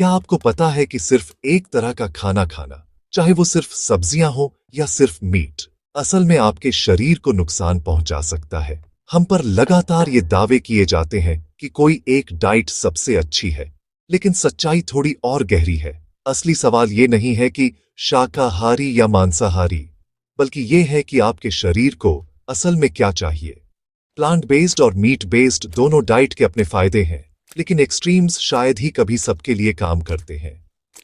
क्या आपको पता है कि सिर्फ एक तरह का खाना खाना, चाहे वो सिर्फ सब्जियां हो या सिर्फ मीट, असल में आपके शरीर को नुकसान पहुंचा सकता है। हम पर लगातार ये दावे किए जाते हैं कि कोई एक डाइट सबसे अच्छी है, लेकिन सच्चाई थोड़ी और गहरी है। असली सवाल ये नहीं है कि शाकाहारी या मांसाहारी, बल्कि ये है कि आपके शरीर को असल में क्या चाहिए। प्लांट बेस्ड और मीट बेस्ड दोनों डाइट के अपने फायदे हैं, लेकिन एक्सट्रीम्स शायद ही कभी सबके लिए काम करते हैं।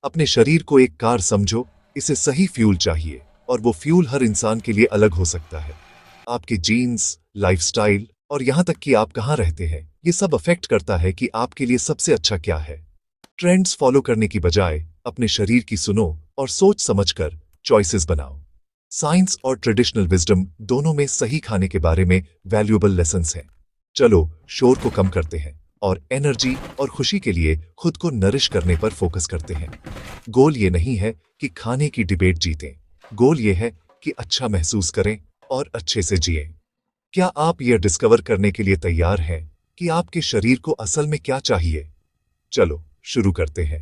अपने शरीर को एक कार समझो, इसे सही फ्यूल चाहिए, और वो फ्यूल हर इंसान के लिए अलग हो सकता है। आपके जीन्स, लाइफस्टाइल और यहाँ तक कि आप कहाँ रहते हैं, ये सब अफेक्ट करता है कि आपके लिए सबसे अच्छा क्या है। ट्रेंड्स फॉलो करने की बजाय अपने शरीर की सुनो और सोच समझकर चॉइसेस बनाओ। साइंस और ट्रेडिशनल विजडम दोनों में सही खाने के बारे में वैल्यूएबल लेसन्स हैं। चलो शोर को कम करते हैं और एनर्जी और खुशी के लिए खुद को नरिश करने पर फोकस करते हैं। गोल ये नहीं है कि खाने की डिबेट जीतें, गोल ये है कि अच्छा महसूस करें और अच्छे से जिएं। क्या आप यह डिस्कवर करने के लिए तैयार हैं कि आपके शरीर को असल में क्या चाहिए? चलो शुरू करते हैं।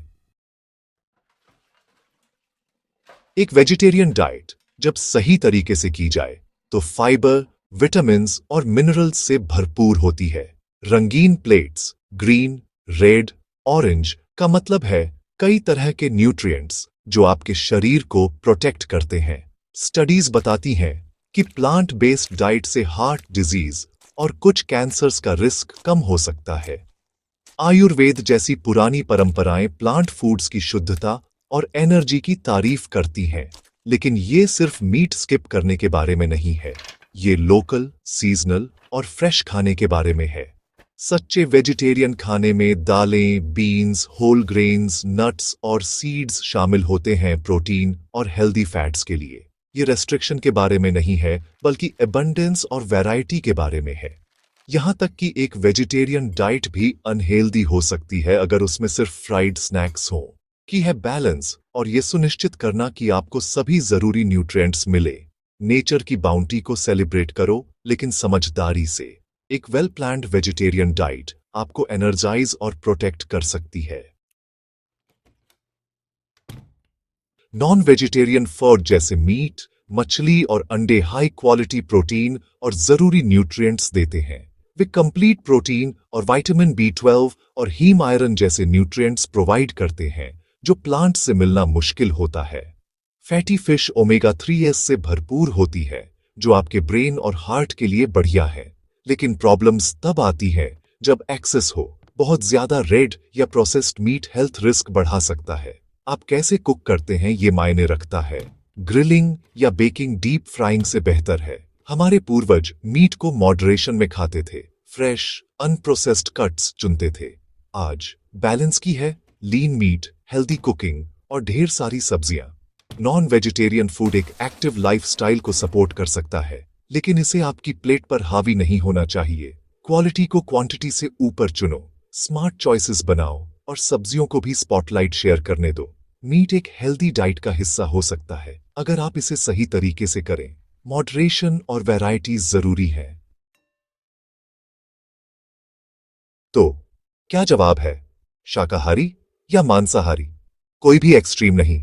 एक वेजिटेरियन डाइट जब सही तरीके से की जाए तो फाइबर, विटामिन्स और मिनरल्स से भरपूर होती है। रंगीन प्लेट्स, ग्रीन, रेड, ऑरेंज का मतलब है कई तरह के न्यूट्रिएंट्स जो आपके शरीर को प्रोटेक्ट करते हैं। स्टडीज बताती हैं कि प्लांट बेस्ड डाइट से हार्ट डिजीज और कुछ कैंसर्स का रिस्क कम हो सकता है। आयुर्वेद जैसी पुरानी परंपराएं प्लांट फूड्स की शुद्धता और एनर्जी की तारीफ करती हैं, लेकिन ये सिर्फ मीट स्किप करने के बारे में नहीं है। ये लोकल, सीजनल और फ्रेश खाने के बारे में है। सच्चे वेजिटेरियन खाने में दालें, बीन्स, होल ग्रेन्स, नट्स और सीड्स शामिल होते हैं प्रोटीन और हेल्दी फैट्स के लिए। ये रेस्ट्रिक्शन के बारे में नहीं है, बल्कि एबंडेंस और वैरायटी के बारे में है। यहाँ तक कि एक वेजिटेरियन डाइट भी अनहेल्दी हो सकती है अगर उसमें सिर्फ फ्राइड स्नैक्स हों। की है बैलेंस और ये सुनिश्चित करना कि आपको सभी जरूरी न्यूट्रिएंट्स मिले। नेचर की बाउंटी को सेलिब्रेट करो, लेकिन समझदारी से। एक वेल प्लान्ड वेजिटेरियन डाइट आपको एनर्जाइज और प्रोटेक्ट कर सकती है। नॉन वेजिटेरियन फूड जैसे मीट, मछली और अंडे हाई क्वालिटी प्रोटीन और जरूरी न्यूट्रिएंट्स देते हैं। वे कंप्लीट प्रोटीन और विटामिन B12 और हीम आयरन जैसे न्यूट्रिएंट्स प्रोवाइड करते हैं जो प्लांट से मिलना मुश्किल होता है। फैटी फिश ओमेगा 3s से भरपूर होती है जो आपके ब्रेन और हार्ट के लिए बढ़िया है, लेकिन प्रॉब्लम्स तब आती है जब एक्सेस हो। बहुत ज्यादा रेड या प्रोसेस्ड मीट हेल्थ रिस्क बढ़ा सकता है। आप कैसे कुक करते हैं ये मायने रखता है। ग्रिलिंग या बेकिंग डीप फ्राइंग से बेहतर है। हमारे पूर्वज मीट को मॉडरेशन में खाते थे, फ्रेश अनप्रोसेस्ड कट्स चुनते थे। आज बैलेंस की है लीन मीट, हेल्दी कुकिंग और ढेर सारी सब्जियां। नॉन वेजिटेरियन फूड एक एक्टिव लाइफस्टाइल को सपोर्ट कर सकता है, लेकिन इसे आपकी प्लेट पर हावी नहीं होना चाहिए। क्वालिटी को क्वांटिटी से ऊपर चुनो, स्मार्ट चॉइसेस बनाओ और सब्जियों को भी स्पॉटलाइट शेयर करने दो। मीट एक हेल्दी डाइट का हिस्सा हो सकता है अगर आप इसे सही तरीके से करें। मॉडरेशन और वैरायटी जरूरी है। तो क्या जवाब है? शाकाहारी या मांसाहारी? कोई भी एक्सट्रीम नहीं।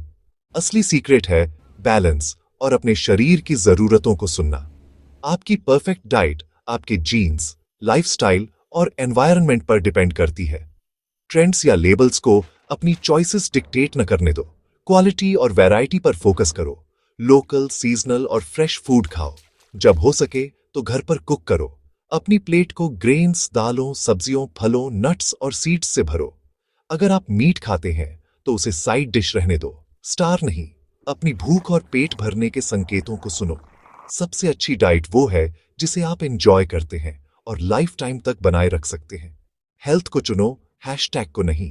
असली सीक्रेट है बैलेंस और अपने शरीर की जरूरतों को सुनना। आपकी परफेक्ट डाइट आपके जीन्स, लाइफस्टाइल और एनवायरनमेंट पर डिपेंड करती है। ट्रेंड्स या लेबल्स को अपनी चॉइसेस डिक्टेट न करने दो। क्वालिटी और वैरायटी पर फोकस करो। लोकल, सीजनल और फ्रेश फूड खाओ। जब हो सके तो घर पर कुक करो। अपनी प्लेट को ग्रेन्स, दालों, सब्जियों, फलों, नट्स और सीड्स से भरो। अगर आप मीट खाते हैं तो उसे साइड डिश रहने दो, स्टार नहीं। अपनी भूख और पेट भरने के संकेतों को सुनो। सबसे अच्छी डाइट वो है जिसे आप एंजॉय करते हैं और लाइफ टाइम तक बनाए रख सकते हैं। हेल्थ को चुनो, हैशटैग को नहीं।